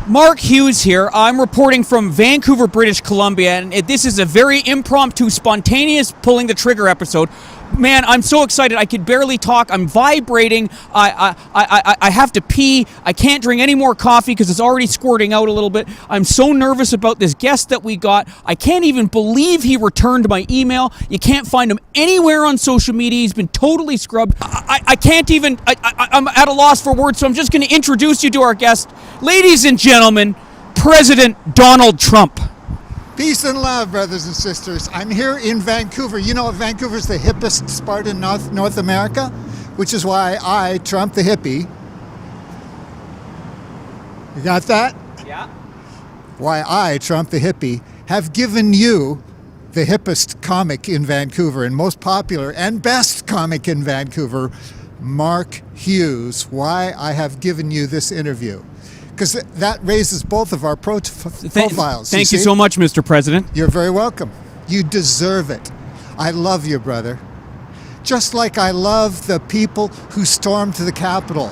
Mark Hughes here. I'm reporting from Vancouver, British Columbia, and this is a very impromptu, spontaneous pulling the trigger episode. Man, I'm so excited. I could barely talk. I'm vibrating. I have to pee. I can't drink any more coffee because it's already squirting out a little bit. I'm so nervous about this guest that we got. I can't even believe he returned my email. You can't find him anywhere on social media. He's been totally scrubbed. I can't even... I'm at a loss for words, so I'm just going to introduce you to our guest. Ladies and gentlemen, President Donald Trump. Peace and love, brothers and sisters. I'm here in Vancouver. You know, Vancouver's the hippest spot in North America, which is why I, Trump the Hippie... You got that? Yeah. Why I, Trump the Hippie, have given you the hippest comic in Vancouver and most popular and best comic in Vancouver, Mark Hughes. Why I have given you this interview. Because that raises both of our profiles. Thank you so much, Mr. President. You're very welcome. You deserve it. I love you, brother. Just like I love the people who stormed the Capitol.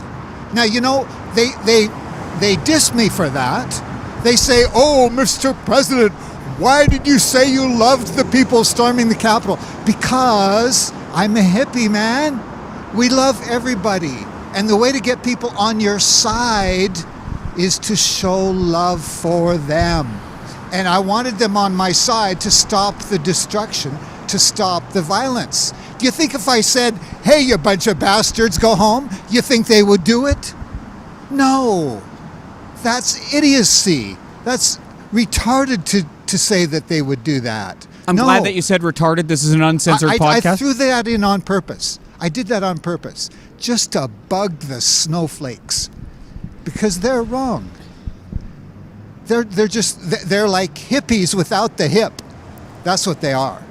Now, you know, they diss me for that. They say, oh, Mr. President, why did you say you loved the people storming the Capitol? Because I'm a hippie, man. We love everybody. And the way to get people on your side is to show love for them. And I wanted them on my side to stop the destruction, to stop the violence. Do you think if I said, hey, you bunch of bastards, go home, you think they would do it? No. That's idiocy. That's retarded to say that they would do that. I'm glad that you said retarded. This is an uncensored podcast. I threw that in on purpose. I did that on purpose, just to bug the snowflakes. Because they're wrong. They're like hippies without the hip. That's what they are.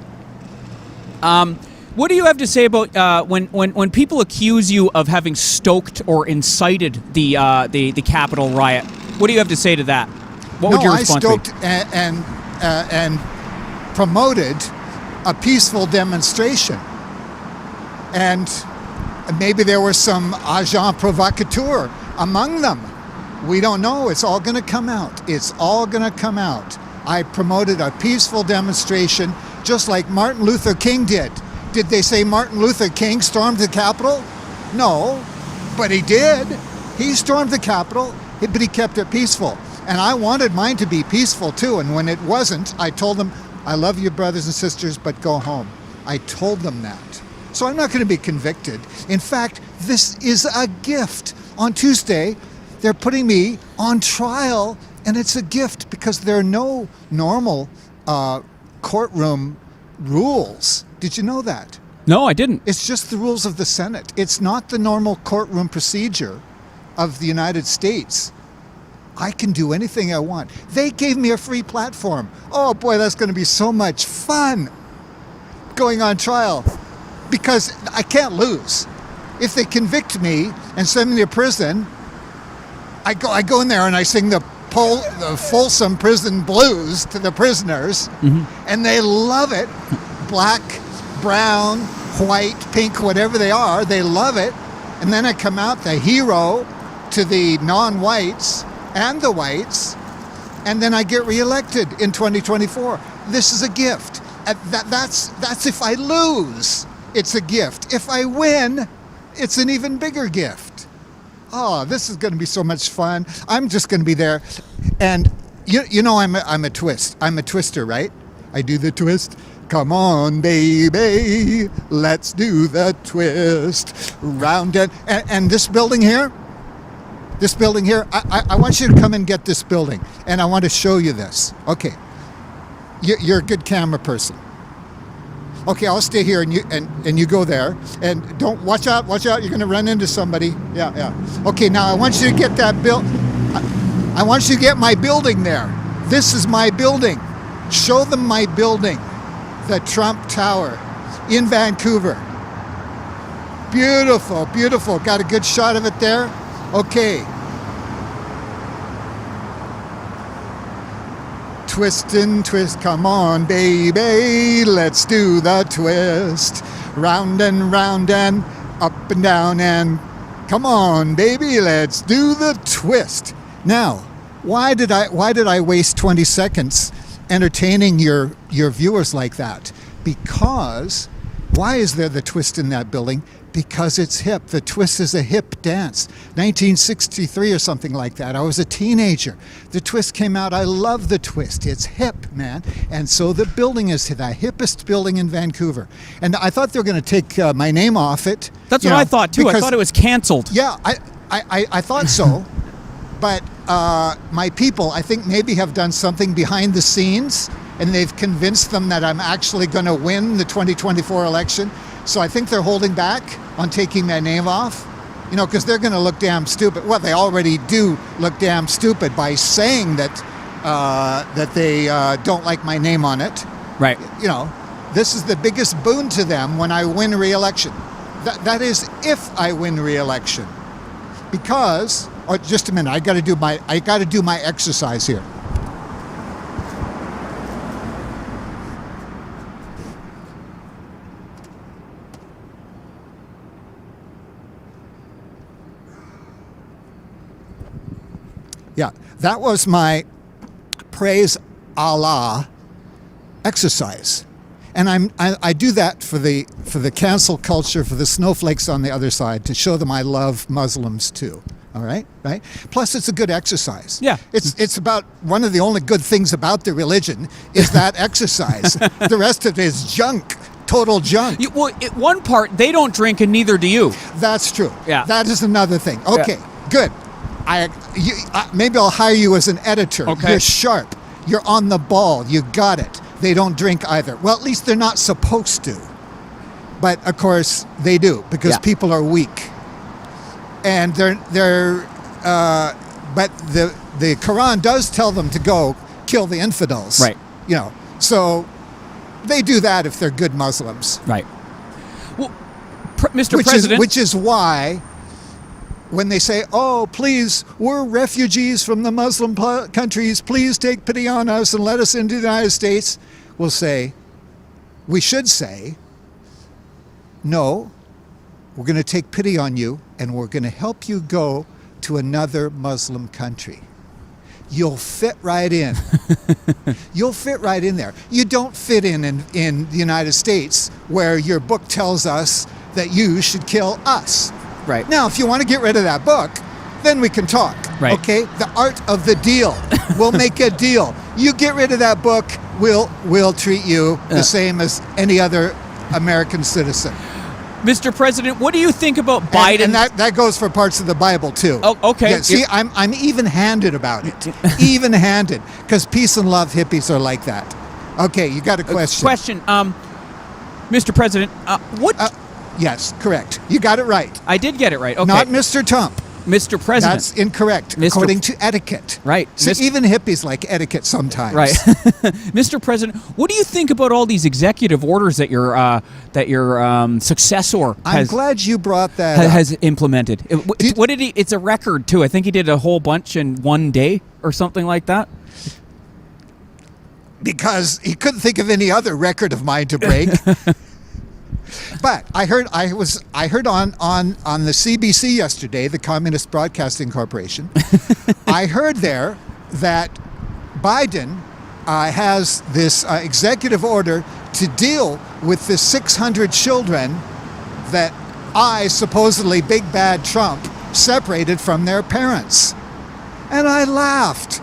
What do you have to say about when people accuse you of having stoked or incited the Capitol riot? What do you have to say to that? What would your response be? I stoked and promoted a peaceful demonstration. And maybe there were some agents provocateurs among them. We don't know. It's all going to come out. It's all going to come out. I promoted a peaceful demonstration just like Martin Luther King did. Did they say Martin Luther King stormed the Capitol? No, but he did. He stormed the Capitol, but he kept it peaceful. And I wanted mine to be peaceful too. And when it wasn't, I told them, I love you, brothers and sisters, but go home. I told them that. So I'm not going to be convicted. In fact, this is a gift. On Tuesday, they're putting me on trial, and it's a gift because there are no normal courtroom rules. Did you know that? No, I didn't. It's just the rules of the Senate. It's not the normal courtroom procedure of the United States. I can do anything I want. They gave me a free platform. Oh boy, that's going to be so much fun going on trial because I can't lose. If they convict me and send me to prison, I go in there and I sing the Folsom Prison Blues to the prisoners, and they love it. Black, brown, white, pink, whatever they are, they love it. And then I come out the hero to the non-whites and the whites, and then I get reelected in 2024. This is a gift. That's if I lose, it's a gift. If I win, it's an even bigger gift. Oh, this is going to be so much fun. I'm just going to be there. And you know I'm a twist. I'm a twister, right? I do the twist. Come on, baby, let's do the twist. Round and this building here, I want you to come and get this building. And I want to show you this. Okay. You're a good camera person. Okay, I'll stay here and you go there. And don't, watch out, you're going to run into somebody. Yeah. Okay, now I want you to get that I want you to get my building there. This is my building. Show them my building, the Trump Tower in Vancouver. Beautiful, beautiful. Got a good shot of it there? Okay. Twist and twist, come on, baby, let's do the twist. Round and up and down and come on, baby, let's do the twist. Now, why did I waste 20 seconds entertaining your viewers like that? Because why is there the twist in that building? Because it's hip. The twist is a hip dance. 1963 or something like that. I was a teenager. The twist came out. I love the twist. It's hip, man. And so the building is the hippest building in Vancouver. And I thought they were going to take my name off it. That's what I thought too. I thought it was canceled. Yeah, I thought so. But my people, I think, maybe have done something behind the scenes, and they've convinced them that I'm actually going to win the 2024 election. So I think they're holding back on taking my name off, because they're going to look damn stupid. Well, they already do look damn stupid by saying that they don't like my name on it. Right. This is the biggest boon to them when I win re-election. That is if I win re-election. Because, just a minute, I got to do my exercise here. Yeah, that was my praise Allah exercise, and I do that for the cancel culture, for the snowflakes on the other side, to show them I love Muslims too. All right, right. Plus, it's a good exercise. Yeah, it's about one of the only good things about the religion is that exercise. The rest of it is junk. Total junk. One part, they don't drink and neither do you. That's true. Yeah. That is another thing. Okay, good. Maybe I'll hire you as an editor. Okay. You're sharp. You're on the ball. You got it. They don't drink either. Well, at least they're not supposed to. But of course they do, because people are weak. And but the Quran does tell them to go kill the infidels. Right. So they do that if they're good Muslims. Right. Well, Mr. President, which is why, when they say, "Oh, please, we're refugees from the Muslim countries. Please take pity on us and let us into the United States," we should say, "No, we're going to take pity on you, and we're going to help you go to another Muslim country. You'll fit right in. You'll fit right in there. You don't fit in the United States, where your book tells us that you should kill us." Right. Now, if you want to get rid of that book, then we can talk. Right. Okay? The art of the deal. We'll make a deal. You get rid of that book, we'll treat you the same as any other American citizen. Mr. President, what do you think about Biden? And that goes for parts of the Bible too. Oh, okay. Yeah, see, I'm even-handed about it. Even-handed, because peace and love hippies are like that. Okay, you got a question. Mr. President, what? Yes, correct. You got it right. I did get it right. Okay. Not Mr. Trump. Mr. President. That's incorrect, according to etiquette. Right. So even hippies like etiquette sometimes. Right. Mr. President, what do you think about all these executive orders that your successor I'm glad you brought that up. has implemented? What did he? It's a record too. I think he did a whole bunch in one day or something like that. Because he couldn't think of any other record of mine to break. But I heard on the CBC yesterday, the Communist Broadcasting Corporation, I heard there that Biden has this executive order to deal with the 600 children that supposedly Big Bad Trump, separated from their parents. And I laughed.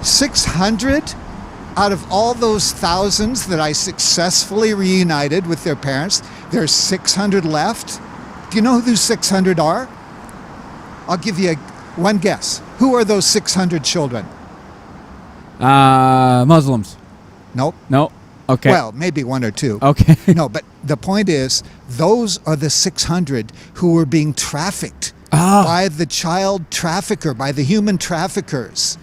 600? Out of all those thousands that I successfully reunited with their parents, there's 600 left. Do you know who those 600 are? I'll give you one guess. Who are those 600 children? Muslims. Nope. No. Okay. Well, maybe one or two. Okay. No, but the point is, those are the 600 who were being trafficked by the child trafficker, by the human traffickers.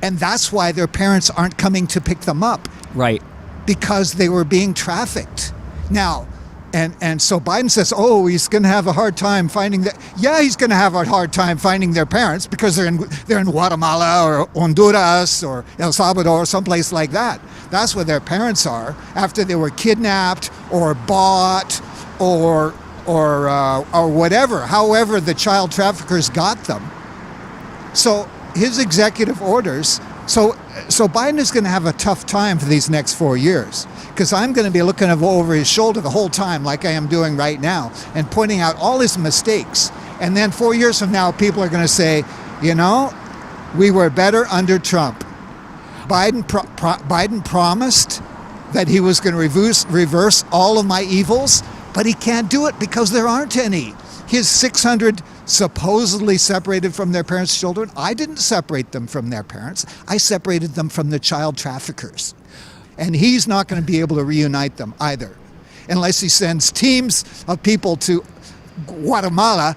And that's why their parents aren't coming to pick them up. Right. Because they were being trafficked. Now, and so Biden says, oh, he's going to have a hard time finding that. Yeah, he's going to have a hard time finding their parents because they're in Guatemala or Honduras or El Salvador or someplace like that. That's where their parents are after they were kidnapped or bought or whatever. However, the child traffickers got them. So his executive orders. So Biden is going to have a tough time for these next 4 years, because I'm going to be looking over his shoulder the whole time, like I am doing right now, and pointing out all his mistakes. And then 4 years from now, people are going to say, we were better under Trump. Biden promised that he was going to reverse all of my evils, but he can't do it because there aren't any. His 600 supposedly separated from their parents' children, I didn't separate them from their parents. I separated them from the child traffickers. And he's not going to be able to reunite them either, unless he sends teams of people to Guatemala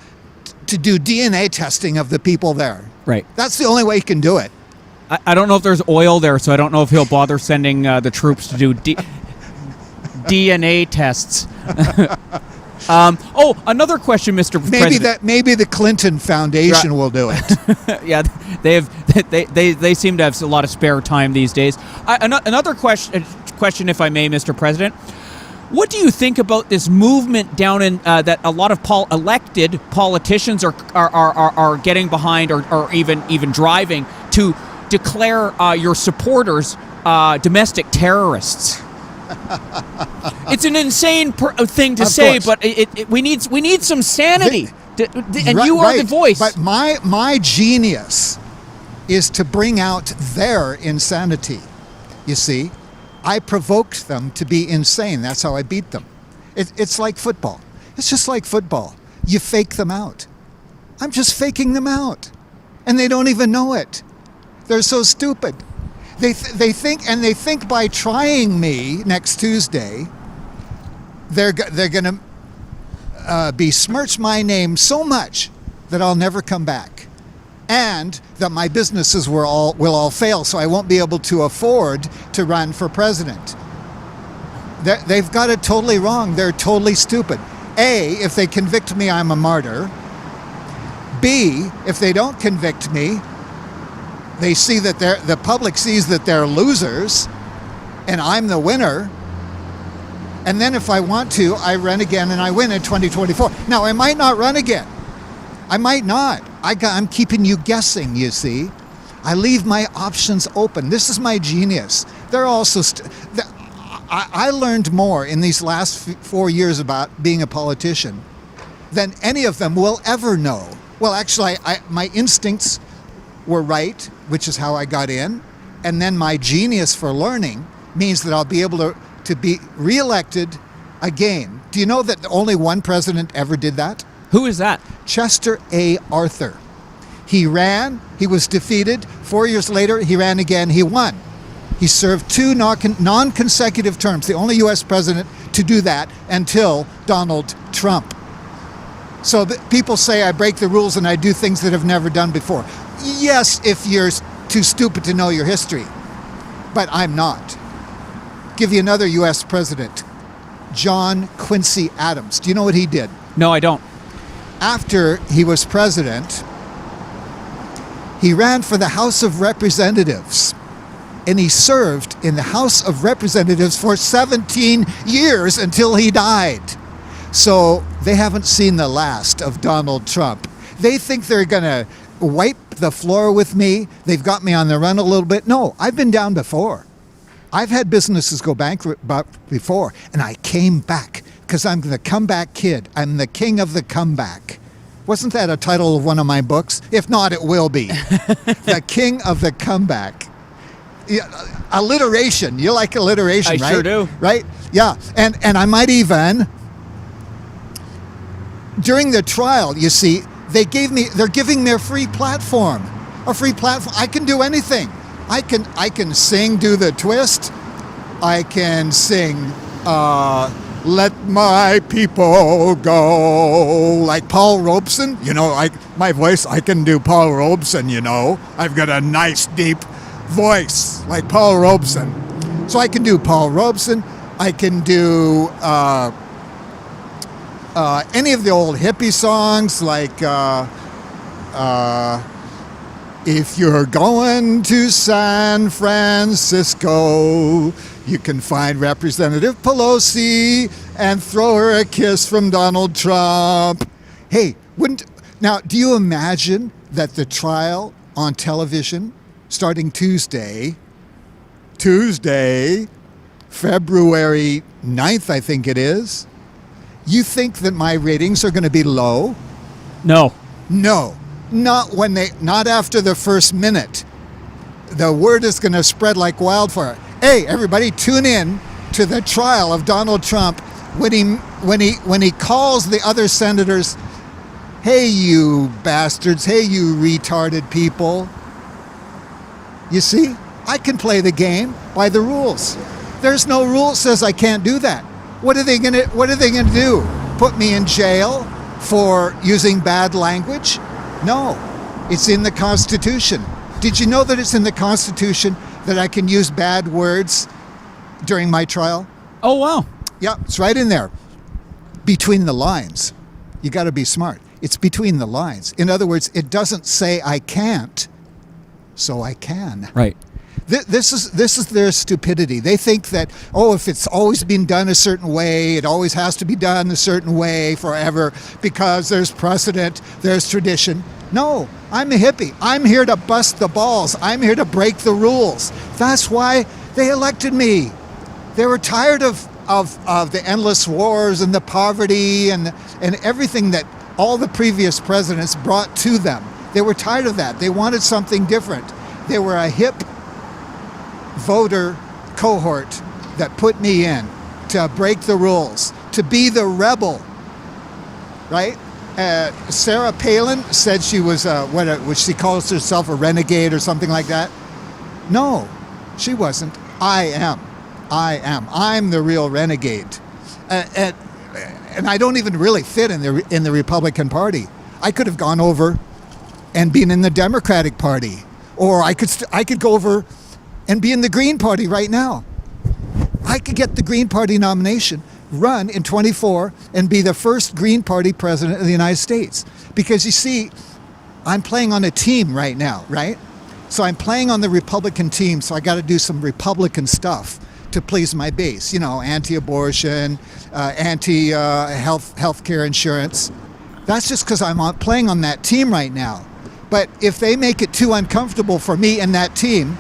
to do DNA testing of the people there. Right. That's the only way he can do it. I don't know if there's oil there, so I don't know if he'll bother sending the troops to do DNA tests. Another question, Mr. President. Maybe the Clinton Foundation will do it. Yeah, they seem to have a lot of spare time these days. Another question, if I may, Mr. President. What do you think about this movement down in that a lot of elected politicians are getting behind, or even driving to declare your supporters domestic terrorists? It's an insane thing to say, but we need some sanity, and you are the voice. But my genius is to bring out their insanity. You see, I provoked them to be insane. That's how I beat them. It's like football. It's just like football. You fake them out. I'm just faking them out, and they don't even know it. They're so stupid. They think by trying me next Tuesday, they're going to besmirch my name so much that I'll never come back, and that my businesses will all fail, so I won't be able to afford to run for president. They've got it totally wrong. They're totally stupid. A, if they convict me, I'm a martyr. B, if they don't convict me, they see that the public sees that they're losers, and I'm the winner. And then if I want to, I run again and I win in 2024. Now, I might not run again. I might not. I'm keeping you guessing, you see. I leave my options open. This is my genius. They're also... I learned more in these last 4 years about being a politician than any of them will ever know. Well, actually, my instincts were right, which is how I got in. And then my genius for learning means that I'll be able to be reelected again. Do you know that only one president ever did that? Who is that? Chester A. Arthur. He ran, he was defeated. 4 years later, he ran again, he won. He served 2 non-consecutive terms, the only U.S. president to do that until Donald Trump. So people say I break the rules and I do things that I've never done before. Yes, if you're too stupid to know your history, but I'm not. Give you another U.S. president, John Quincy Adams. Do you know what he did? No, I don't. After he was president, he ran for the House of Representatives, and he served in the House of Representatives for 17 years until he died. So they haven't seen the last of Donald Trump. They think they're going to wipe the floor with me. They've got me on the run a little bit. No, I've been down before. I've had businesses go bankrupt before, and I came back because I'm the comeback kid. I'm the king of the comeback. Wasn't that a title of one of my books? If not, it will be. The king of the comeback. Yeah, alliteration. You like alliteration, right? I sure do. Right? Yeah. And I might even, during the trial, you see, they're giving me a free platform. A free platform. I can do anything. I can sing, do the twist. I can sing, let my people go, like Paul Robeson. You know, my voice, I can do Paul Robeson, you know. I've got a nice, deep voice, like Paul Robeson. So I can do Paul Robeson. I can do any of the old hippie songs, like if you're going to San Francisco, you can find Representative Pelosi and throw her a kiss from Donald Trump. Hey, do you imagine that the trial on television starting Tuesday, February 9th, I think it is. You think that my ratings are going to be low? No. No, not after the first minute. The word is going to spread like wildfire. Hey, everybody, tune in to the trial of Donald Trump when he calls the other senators, "Hey, you bastards! Hey, you retarded people!" You see, I can play the game by the rules. There's no rule that says I can't do that. What are they gonna do? Put me in jail for using bad language? No, it's in the Constitution. Did you know that it's in the Constitution that I can use bad words during my trial? Oh, wow. Yeah, it's right in there. Between the lines. You got to be smart. It's between the lines. In other words, it doesn't say I can't, so I can. Right. This is their stupidity. They think that, if it's always been done a certain way, it always has to be done a certain way forever because there's precedent, there's tradition. No, I'm a hippie. I'm here to bust the balls. I'm here to break the rules. That's why they elected me. They were tired of the endless wars and the poverty and everything that all the previous presidents brought to them. They were tired of that. They wanted something different. They were a hip voter cohort that put me in to break the rules, to be the rebel, right? Sarah Palin said she was which she calls herself a renegade or something like that. No, she wasn't. I am. I'm the real renegade, and I don't even really fit in the Republican Party. I could have gone over and been in the Democratic Party, or I could go over and be in the Green Party right now. I could get the Green Party nomination, run in 24, and be the first Green Party president of the United States. Because you see, I'm playing on a team right now, right? So I'm playing on the Republican team, so I got to do some Republican stuff to please my base. You know, anti-abortion, anti-health care insurance. That's just because I'm playing on that team right now. But if they make it too uncomfortable for me and that team,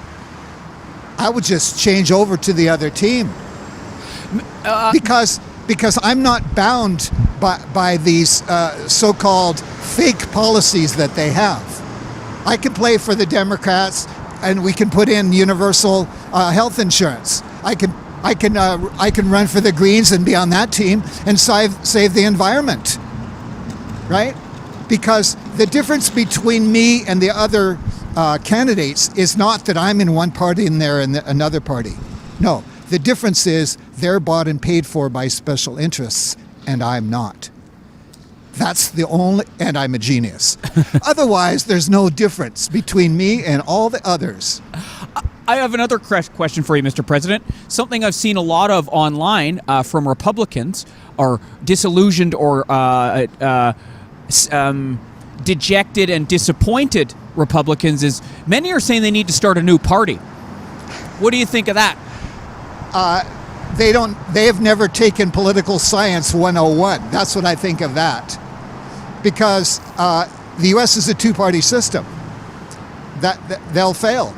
I would just change over to the other team. Because I'm not bound by these so-called fake policies that they have. I can play for the Democrats, and we can put in universal health insurance. I can run for the Greens and be on that team and save the environment, right? Because the difference between me and the other candidates is not that I'm in one party and they're in another party. No, the difference is they're bought and paid for by special interests, and I'm not. That's the only, and I'm a genius. Otherwise, there's no difference between me and all the others. I have another question for you, Mr. President. Something I've seen a lot of online from Republicans are disillusioned or dejected and disappointed Republicans is many are saying they need to start a new party. What do you think of that? They have never taken political science 101. That's what I think of that. Because the U.S. is a two-party system. That they'll fail.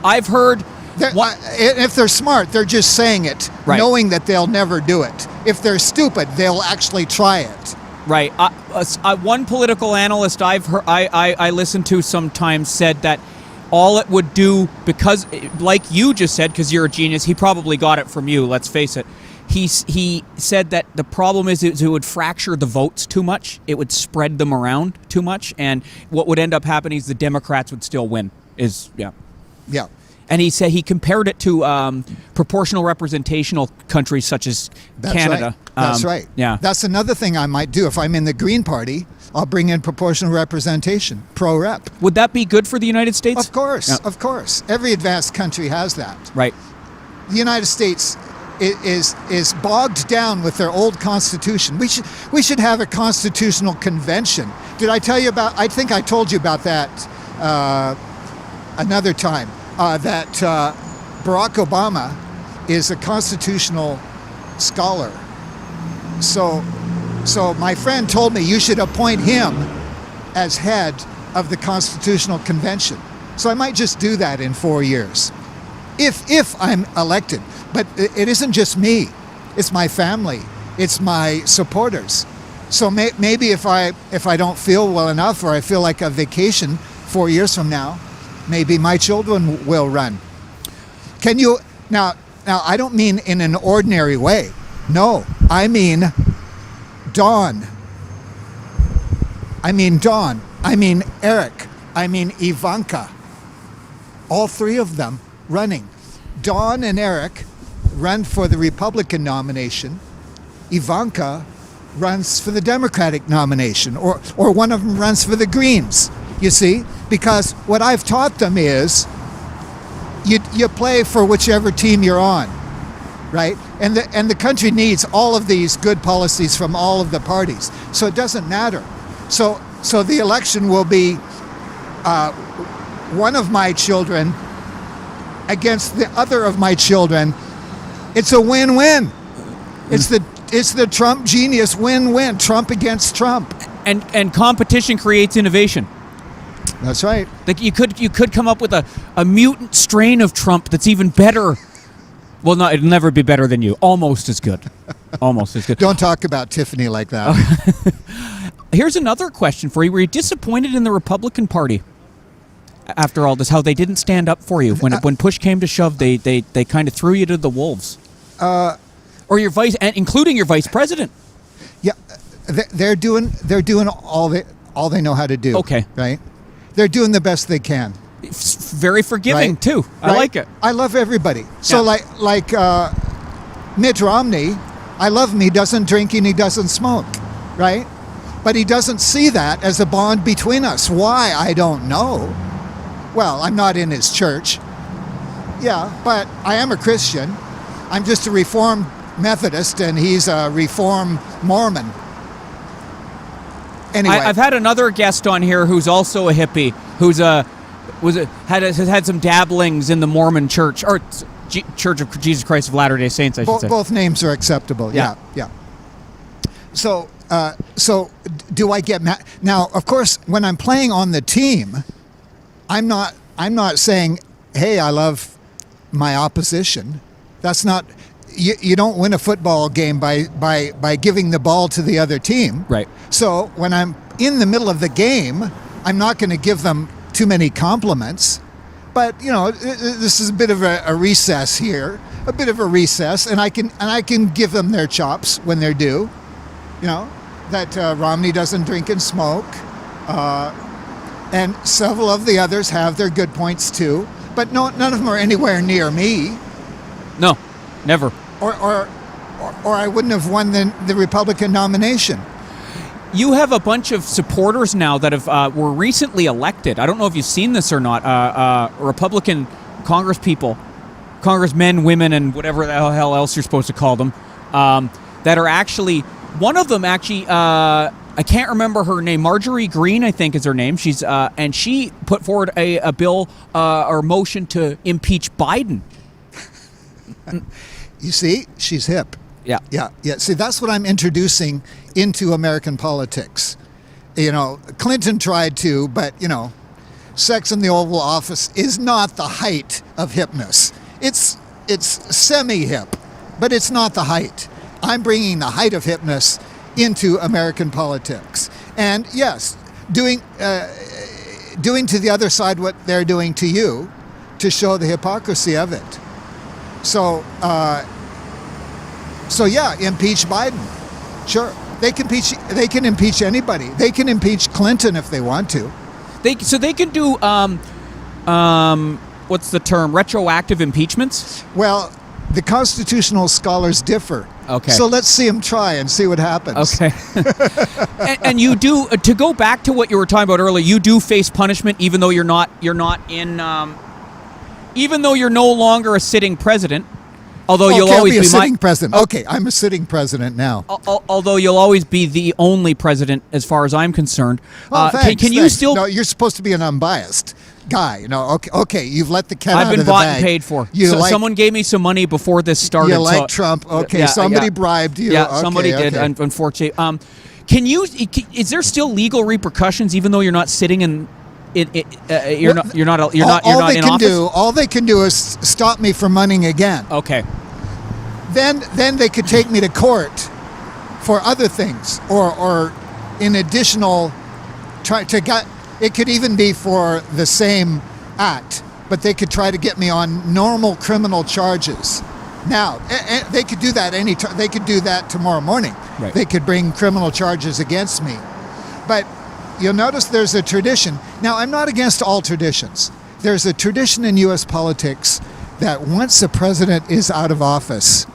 I've heard... if they're smart, they're just saying it, right, knowing that they'll never do it. If they're stupid, they'll actually try it. Right. One political analyst I've heard, I listen to sometimes said that all it would do, because, like you just said, because you're a genius, he probably got it from you, let's face it. He said that the problem is it would fracture the votes too much. It would spread them around too much. And what would end up happening is the Democrats would still win. Yeah. And he said he compared it to proportional representational countries such as Canada. Right. That's right. Yeah. That's another thing I might do. If I'm in the Green Party, I'll bring in proportional representation, pro-rep. Would that be good for the United States? Of course, yeah. Of course. Every advanced country has that. Right. The United States is bogged down with their old constitution. We should have a constitutional convention. Did I tell you about? I think I told you about that another time. That Barack Obama is a constitutional scholar. So my friend told me you should appoint him as head of the Constitutional Convention. So I might just do that in 4 years, if I'm elected. But it isn't just me; it's my family, it's my supporters. So maybe if I don't feel well enough, or I feel like a vacation 4 years from now, maybe my children will run. Can you now? I don't mean in an ordinary way. No, I mean Dawn. I mean Dawn. I mean Eric. I mean Ivanka. All three of them running. Dawn and Eric run for the Republican nomination. Ivanka runs for the Democratic nomination, or one of them runs for the Greens, you see? Because what I've taught them is you play for whichever team you're on, right? And the country needs all of these good policies from all of the parties. So it doesn't matter. So the election will be one of my children against the other of my children. It's a win-win. It's the Trump genius win-win. Trump against Trump. And competition creates innovation. That's right. Like you could come up with a mutant strain of Trump that's even better. Well, no, it'll never be better than you. Almost as good. Almost as good. Don't talk about Tiffany like that. Here's another question for you. Were you disappointed in the Republican Party after all this? How they didn't stand up for you when push came to shove? They kind of threw you to the wolves. Or your including your vice president. Yeah, they're doing all they know how to do. Okay, right? They're doing the best they can. It's very forgiving right? too. I like it. I love everybody. So yeah. like Mitt Romney, I love him. He doesn't drink and he doesn't smoke, right? But he doesn't see that as a bond between us. Why? I don't know. Well, I'm not in his church. Yeah, but I am a Christian. I'm just a Reformed Methodist, and he's a Reformed Mormon. Anyway, I've had another guest on here who's also a hippie, who's has had some dabblings in the Mormon Church, or Church of Jesus Christ of Latter-day Saints, I should say. Both names are acceptable. Yeah. So do I get mad? Now, of course, when I'm playing on the team, I'm not saying, "Hey, I love my opposition." That's not. You don't win a football game by giving the ball to the other team. Right. So when I'm in the middle of the game, I'm not going to give them too many compliments. But this is a bit of a recess here, and I can give them their chops when they're due. That Romney doesn't drink and smoke, and several of the others have their good points too. But none of them are anywhere near me. No, never. Or I wouldn't have won the Republican nomination. You have a bunch of supporters now that were recently elected. I don't know if you've seen this or not. Republican congressmen, women, and whatever the hell else you're supposed to call them, that are actually. One of them actually, I can't remember her name. Marjorie Greene, I think, is her name. She's and she put forward a bill or motion to impeach Biden. You see, she's hip. Yeah. See, that's what I'm introducing into American politics. Clinton tried to, but sex in the Oval Office is not the height of hipness. It's semi-hip, but it's not the height. I'm bringing the height of hipness into American politics, and yes, doing to the other side what they're doing to you, to show the hypocrisy of it. So yeah, impeach Biden. Sure, they can impeach anybody. They can impeach Clinton if they want to. They can do what's the term? Retroactive impeachments? Well, the constitutional scholars differ. Okay. So let's see them try and see what happens. Okay. and you do, to go back to what you were talking about earlier, you do face punishment even though you're not in even though you're no longer a sitting president. Although you'll always be a sitting president. Okay, I'm a sitting president now. Although you'll always be the only president, as far as I'm concerned. Thanks, can you still? No, you're supposed to be an unbiased guy. Okay, you've let the cat out I've of been the bought bag. and paid for. Someone gave me some money before this started. You like Trump? Okay, somebody bribed you. Yeah, okay, somebody did. Unfortunately, is there still legal repercussions even though you're not sitting in you're not in office. All they can do is stop me from running again. Okay. Then they could take me to court for other things, or in additional it could even be for the same act, but they could try to get me on normal criminal charges. Now, they could do that they could do that tomorrow morning. Right. They could bring criminal charges against me. But you'll notice there's a tradition. Now, I'm not against all traditions. There's a tradition in U.S. politics that once a president is out of office,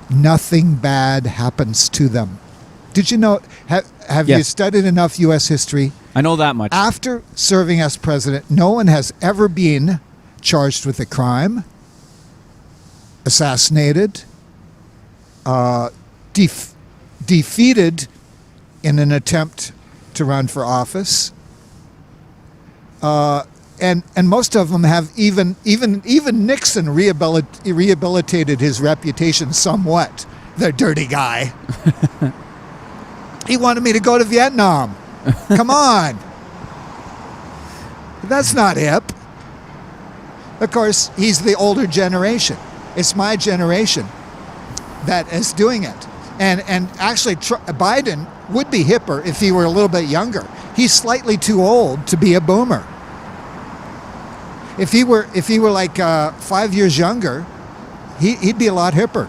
nothing bad happens to them. Did you know? Have you studied enough U.S. history? I know that much. After serving as president, no one has ever been charged with a crime, assassinated, defeated in an attempt to run for office, and most of them have even Nixon rehabilitated his reputation somewhat. The dirty guy. He wanted me to go to Vietnam. Come on. That's not hip. Of course, he's the older generation. It's my generation that is doing it. And actually, Biden would be hipper if he were a little bit younger. He's slightly too old to be a boomer. If he were like 5 years younger, he'd be a lot hipper.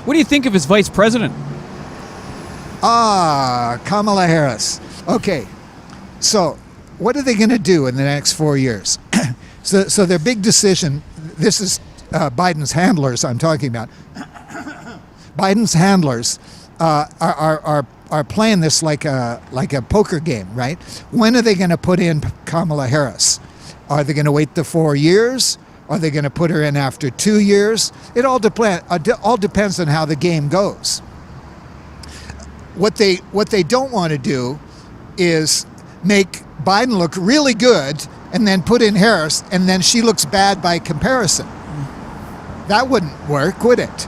What do you think of his vice president? Kamala Harris. Okay, so what are they going to do in the next 4 years? So their big decision. This is Biden's handlers I'm talking about. Biden's handlers are playing this like a poker game, right? When are they going to put in Kamala Harris? Are they going to wait the 4 years? Are they going to put her in after 2 years? It all depends on how the game goes. What they don't want to do is make Biden look really good and then put in Harris, and then she looks bad by comparison. That wouldn't work, would it?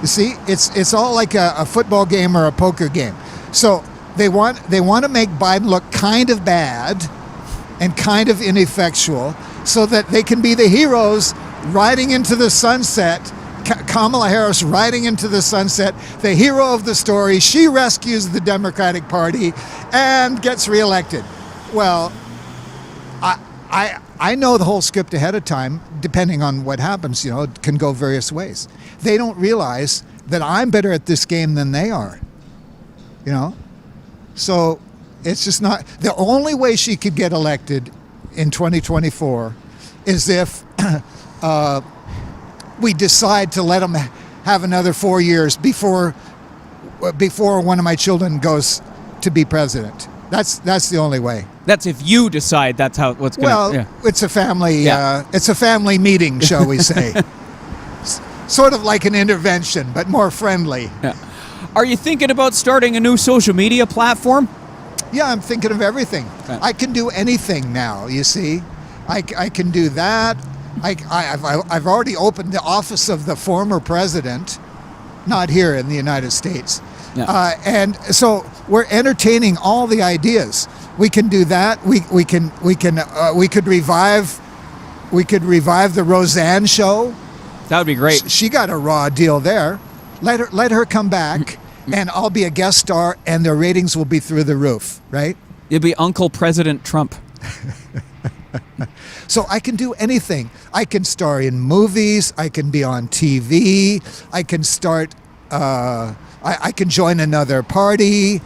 You see, it's all like a football game or a poker game. So they want to make Biden look kind of bad and kind of ineffectual, so that they can be the heroes riding into the sunset. Kamala Harris riding into the sunset, the hero of the story. She rescues the Democratic Party and gets reelected. Well, I know the whole script ahead of time, depending on what happens. It can go various ways. They don't realize that I'm better at this game than they are. So it's just not. The only way she could get elected in 2024 is if we decide to let them have another 4 years before one of my children goes to be president. That's the only way. That's if you decide that's how what's going to... Well, it's a family it's a family meeting, shall we say. Sort of like an intervention, but more friendly. Yeah. Are you thinking about starting a new social media platform? Yeah, I'm thinking of everything. Okay. I can do anything now, you see. I can do that. I've already opened the office of the former president, not here in the United States. Yeah. And so we're entertaining all the ideas. We can do that. We could revive the Roseanne show. That would be great. She got a raw deal there. Let her come back, and I'll be a guest star, and their ratings will be through the roof, right? It'd be Uncle President Trump. So I can do anything. I can star in movies. I can be on TV. I can start. I can join another party.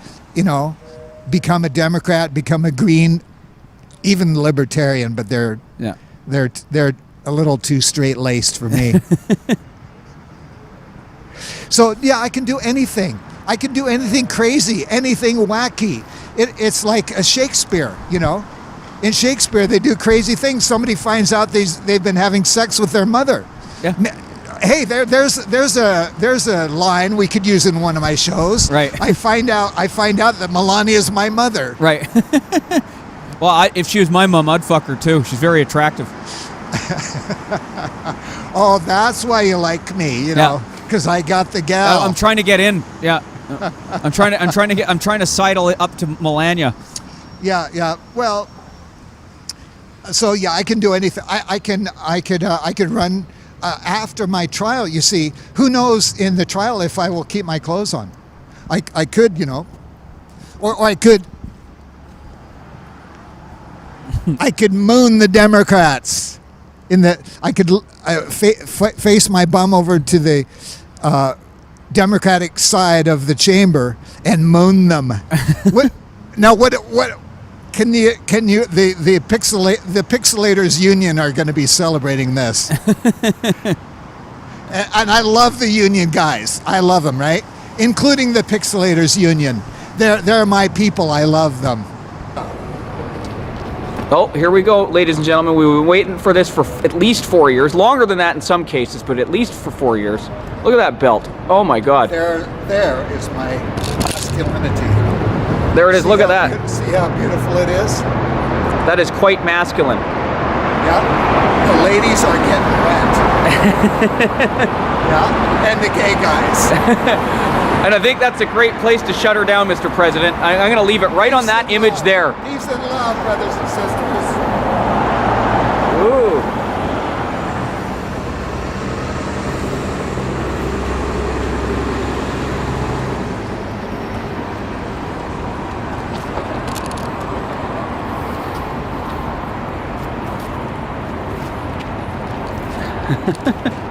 Become a Democrat, become a Green, even libertarian. But they're a little too straight-laced for me. So yeah, I can do anything. I can do anything crazy, anything wacky. It's like a Shakespeare, In Shakespeare, they do crazy things. Somebody finds out they've been having sex with their mother. Yeah. Hey, there's a line we could use in one of my shows. Right. I find out that Melania is my mother. Right. Well, if she was my mom, I'd fuck her too. She's very attractive. Oh, that's why you like me, because I got the gal. I'm trying to get in. Yeah. I'm trying to sidle it up to Melania. Yeah. Well, So yeah, I can do anything. I could run after my trial. You see, who knows in the trial if I will keep my clothes on? I could, or I could moon the Democrats. I could face my bum over to the Democratic side of the chamber and moon them. What can you the Pixelators Union are going to be celebrating this. And I love the union guys. I love them, right? Including the Pixelators Union. They're my people. I love them. Oh, here we go, ladies and gentlemen. We've been waiting for this for at least 4 years. Longer than that in some cases, but at least for 4 years. Look at that belt. Oh my God. There is my masculinity. There it is. Look at that. See how beautiful it is? That is quite masculine. Yeah. The ladies are getting wet. Yeah. And the gay guys. And I think that's a great place to shut her down, Mr. President. I'm going to leave it right on that image there. Peace and love, brothers and sisters. Ooh. Ha ha ha.